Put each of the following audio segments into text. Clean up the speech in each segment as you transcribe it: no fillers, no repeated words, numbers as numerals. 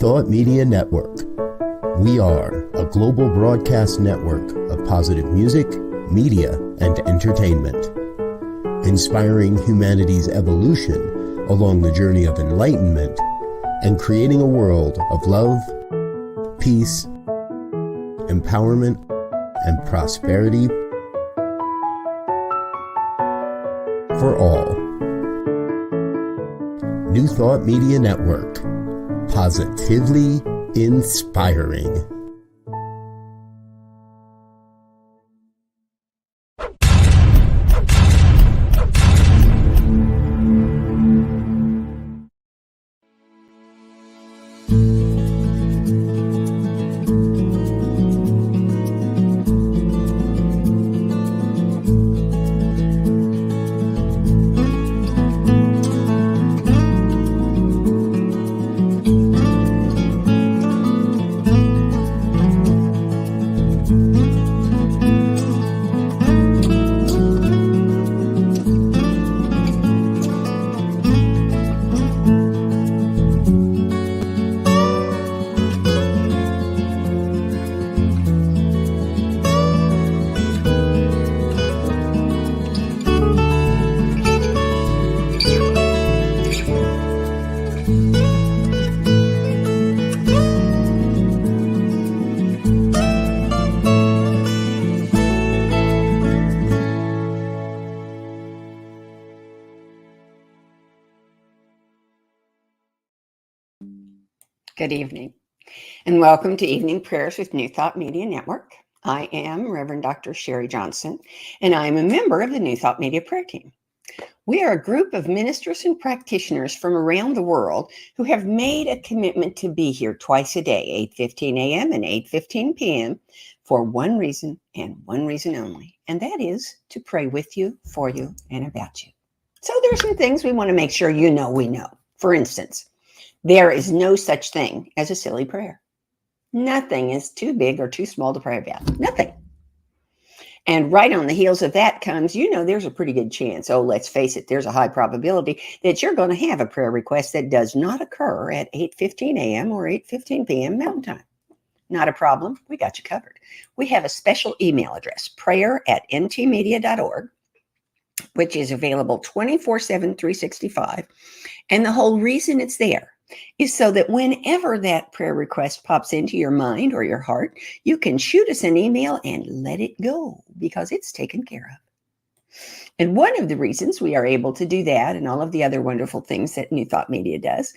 Thought Media Network. We are a global broadcast network of positive music, media, and entertainment, inspiring humanity's evolution along the journey of enlightenment and creating a world of love, peace, empowerment, and prosperity for all. New Thought Media Network. Positively inspiring. Good evening, and welcome to Evening Prayers with New Thought Media Network. I am Reverend Dr. Sharri Johnson, and I am a member of the New Thought Media Prayer Team. We are a group of ministers and practitioners from around the world who have made a commitment to be here twice a day, 8:15 a.m. and 8:15 p.m., for one reason and one reason only, and that is to pray with you, for you, and about you. So there are some things we want to make sure you know we know. For instance, there is no such thing as a silly prayer. Nothing is too big or too small to pray about. Nothing. And right on the heels of that comes, there's a pretty good chance, let's face it, there's a high probability that you're going to have a prayer request that does not occur at 8:15 a.m. or 8:15 p.m. Mountain Time. Not a problem. We got you covered. We have a special email address, prayer@ntmedia.org, which is available 24/7, 365. And the whole reason it's there is so that whenever that prayer request pops into your mind or your heart, you can shoot us an email and let it go because it's taken care of. And one of the reasons we are able to do that and all of the other wonderful things that New Thought Media does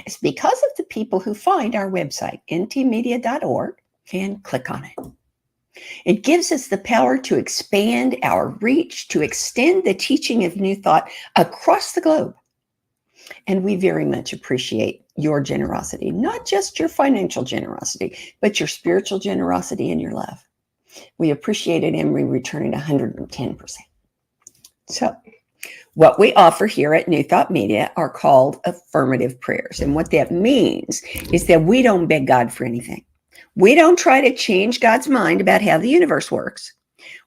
is because of the people who find our website, ntmedia.org, and click on it. It gives us the power to expand our reach, to extend the teaching of New Thought across the globe. And we very much appreciate your generosity, not just your financial generosity, but your spiritual generosity and your love. We appreciate it and we return it 110%. So what we offer here at New Thought Media are called affirmative prayers. And what that means is that we don't beg God for anything. We don't try to change God's mind about how the universe works.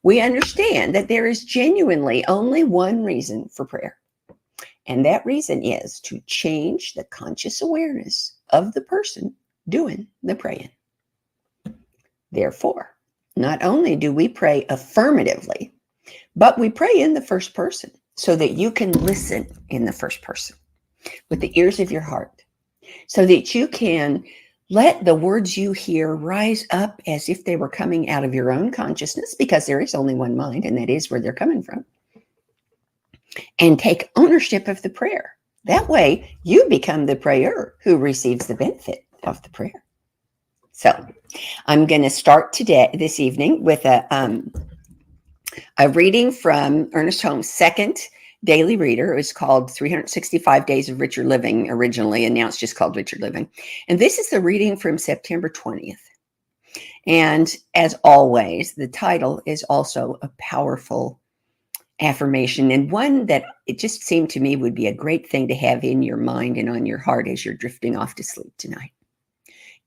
We understand that there is genuinely only one reason for prayer. And that reason is to change the conscious awareness of the person doing the praying. Therefore, not only do we pray affirmatively, but we pray in the first person so that you can listen in the first person with the ears of your heart, so that you can let the words you hear rise up as if they were coming out of your own consciousness, because there is only one mind, and that is where they're coming from. And take ownership of the prayer. That way, you become the prayer who receives the benefit of the prayer. So, I'm going to start this evening with a reading from Ernest Holmes' second daily reader. It was called 365 Days of Richer Living originally, and now it's just called Richer Living. And this is the reading from September 20th. And as always, the title is also a powerful affirmation, and one that it just seemed to me would be a great thing to have in your mind and on your heart as you're drifting off to sleep tonight.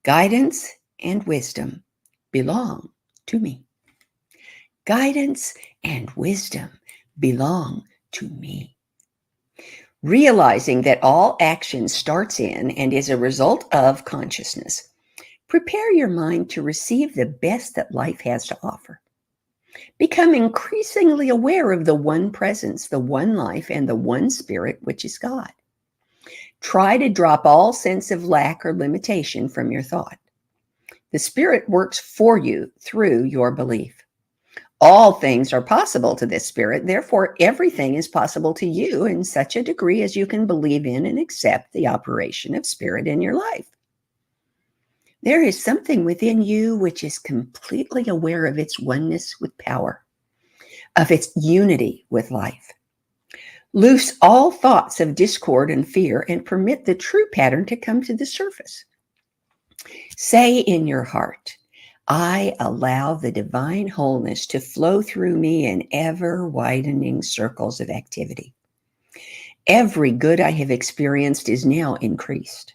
Guidance and wisdom belong to me. Guidance and wisdom belong to me. Realizing that all action starts in and is a result of consciousness, prepare your mind to receive the best that life has to offer. Become increasingly aware of the one presence, the one life, and the one spirit, which is God. Try to drop all sense of lack or limitation from your thought. The Spirit works for you through your belief. All things are possible to this Spirit, therefore everything is possible to you in such a degree as you can believe in and accept the operation of Spirit in your life. There is something within you which is completely aware of its oneness with power, of its unity with life. Loose all thoughts of discord and fear and permit the true pattern to come to the surface. Say in your heart, I allow the divine wholeness to flow through me in ever-widening circles of activity. Every good I have experienced is now increased.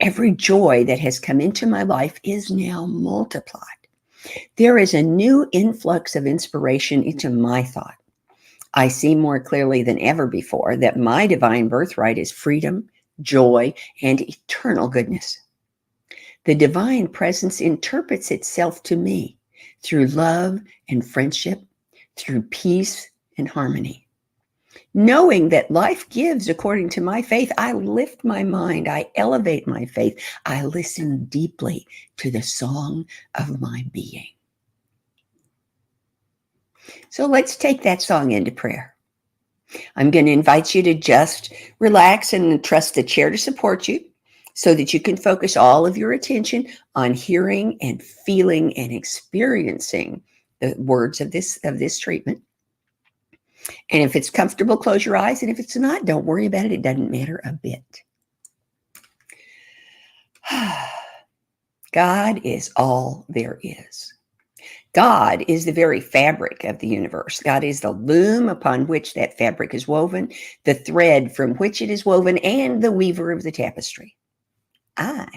Every joy that has come into my life is now multiplied. There is a new influx of inspiration into my thought. I see more clearly than ever before that my divine birthright is freedom, joy, and eternal goodness. The divine presence interprets itself to me through love and friendship, through peace and harmony. Knowing that life gives according to my faith, I lift my mind, I elevate my faith, I listen deeply to the song of my being. So let's take that song into prayer. I'm going to invite you to just relax and trust the chair to support you so that you can focus all of your attention on hearing and feeling and experiencing the words of this treatment. And if it's comfortable, close your eyes. And if it's not, don't worry about it. It doesn't matter a bit. God is all there is. God is the very fabric of the universe. God is the loom upon which that fabric is woven, the thread from which it is woven, and the weaver of the tapestry. I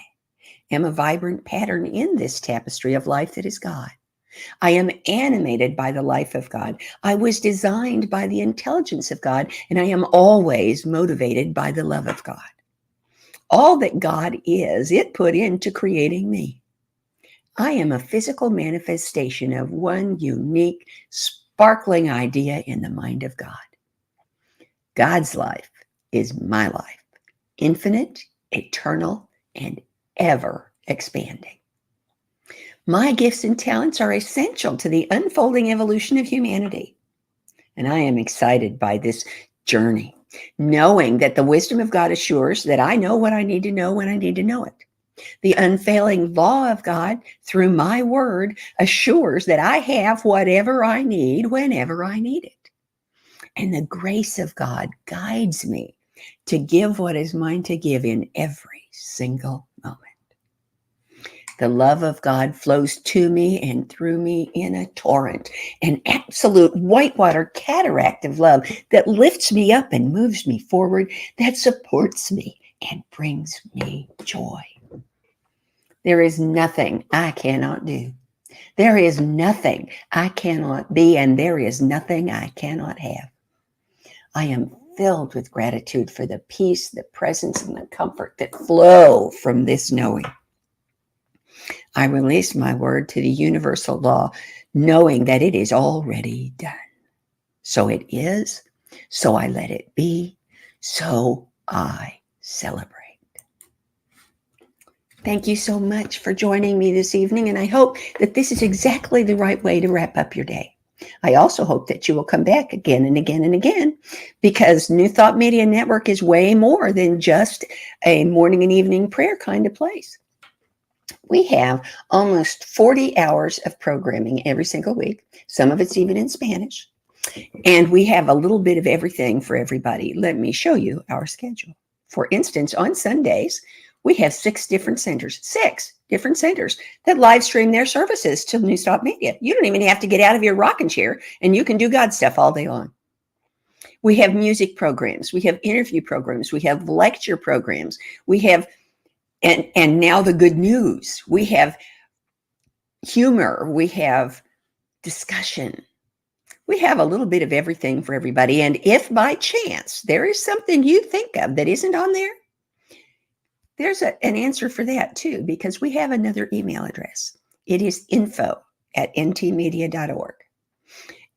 am a vibrant pattern in this tapestry of life that is God. I am animated by the life of God. I was designed by the intelligence of God, and I am always motivated by the love of God. All that God is, it put into creating me. I am a physical manifestation of one unique, sparkling idea in the mind of God. God's life is my life, infinite, eternal, and ever expanding. My gifts and talents are essential to the unfolding evolution of humanity. And I am excited by this journey, knowing that the wisdom of God assures that I know what I need to know when I need to know it. The unfailing law of God through my word assures that I have whatever I need whenever I need it. And the grace of God guides me to give what is mine to give in every single moment. The love of God flows to me and through me in a torrent, an absolute whitewater cataract of love that lifts me up and moves me forward, that supports me and brings me joy. There is nothing I cannot do. There is nothing I cannot be, and there is nothing I cannot have. I am filled with gratitude for the peace, the presence, and the comfort that flow from this knowing. I release my word to the universal law, knowing that it is already done. So it is, so I let it be, so I celebrate. Thank you so much for joining me this evening, and I hope that this is exactly the right way to wrap up your day. I also hope that you will come back again and again and again, because New Thought Media Network is way more than just a morning and evening prayer kind of place. We have almost 40 hours of programming every single week. Some of it's even in Spanish. And we have a little bit of everything for everybody. Let me show you our schedule. For instance, on Sundays, we have 6 different centers that live stream their services to New Thought Media. You don't even have to get out of your rocking chair, and you can do God stuff all day long. We have music programs. We have interview programs. We have lecture programs. We have, and now the good news, we have humor. We have discussion. We have a little bit of everything for everybody. And if by chance there is something you think of that isn't on there, there's an answer for that too, because we have another email address. It is info@ntmedia.org.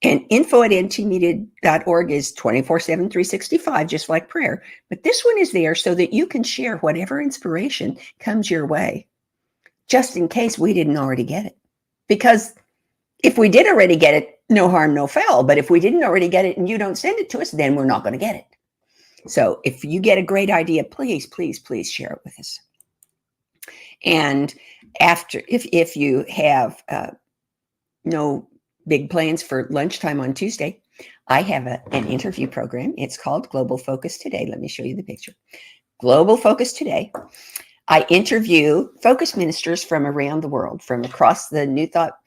And info@ntmedia.org is 24/7, 365, just like prayer. But this one is there so that you can share whatever inspiration comes your way, just in case we didn't already get it. Because if we did already get it, no harm, no foul. But if we didn't already get it and you don't send it to us, then we're not going to get it. So if you get a great idea, please, please, please share it with us. And after, if you have no big plans for lunchtime on Tuesday, I have an interview program. It's called Global Focus Today. Let me show you the picture. Global Focus Today. I interview focus ministers from around the world, from across the New Thought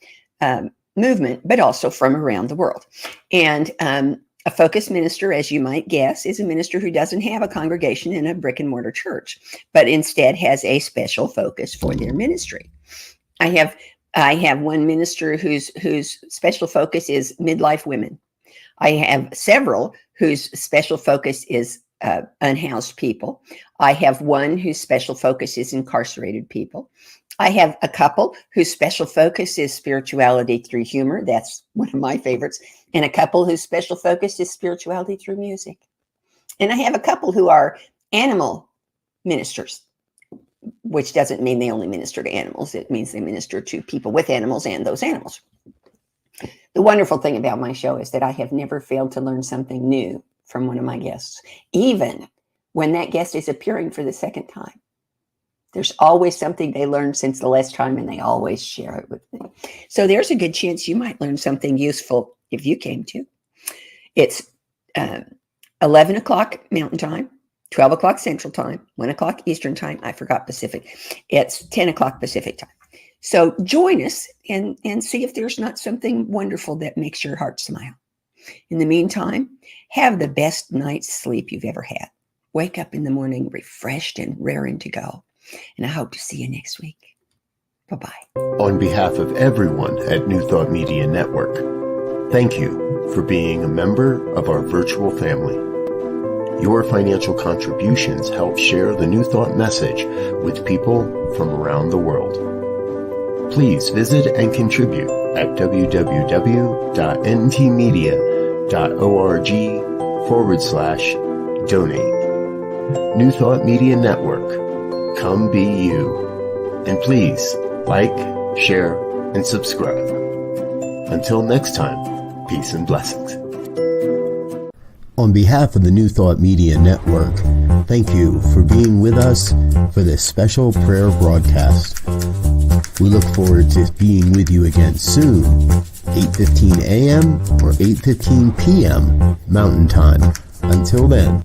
movement, but also from around the world. And a focus minister, as you might guess, is a minister who doesn't have a congregation in a brick and mortar church, but instead has a special focus for their ministry. I have one minister whose special focus is midlife women. I have several whose special focus is unhoused people. I have one whose special focus is incarcerated people. I have a couple whose special focus is spirituality through humor. That's one of my favorites. And a couple whose special focus is spirituality through music. And I have a couple who are animal ministers, which doesn't mean they only minister to animals. It means they minister to people with animals and those animals. The wonderful thing about my show is that I have never failed to learn something new from one of my guests, even when that guest is appearing for the second time. There's always something they learned since the last time, and they always share it with me. So there's a good chance you might learn something useful if you came to. It's 11 o'clock Mountain Time, 12 o'clock Central Time, 1 o'clock Eastern Time. I forgot Pacific. It's 10 o'clock Pacific Time. So join us and see if there's not something wonderful that makes your heart smile. In the meantime, have the best night's sleep you've ever had. Wake up in the morning refreshed and raring to go. And I hope to see you next week. Bye-bye. On behalf of everyone at New Thought Media Network, thank you for being a member of our virtual family. Your financial contributions help share the New Thought message with people from around the world. Please visit and contribute at www.ntmedia.org/donate. New Thought Media Network. Come be you. And please like, share, and subscribe. Until next time, peace and blessings. On behalf of the New Thought Media Network, thank you for being with us for this special prayer broadcast. We look forward to being with you again soon, 8:15 a.m. or 8:15 p.m. Mountain Time. Until then.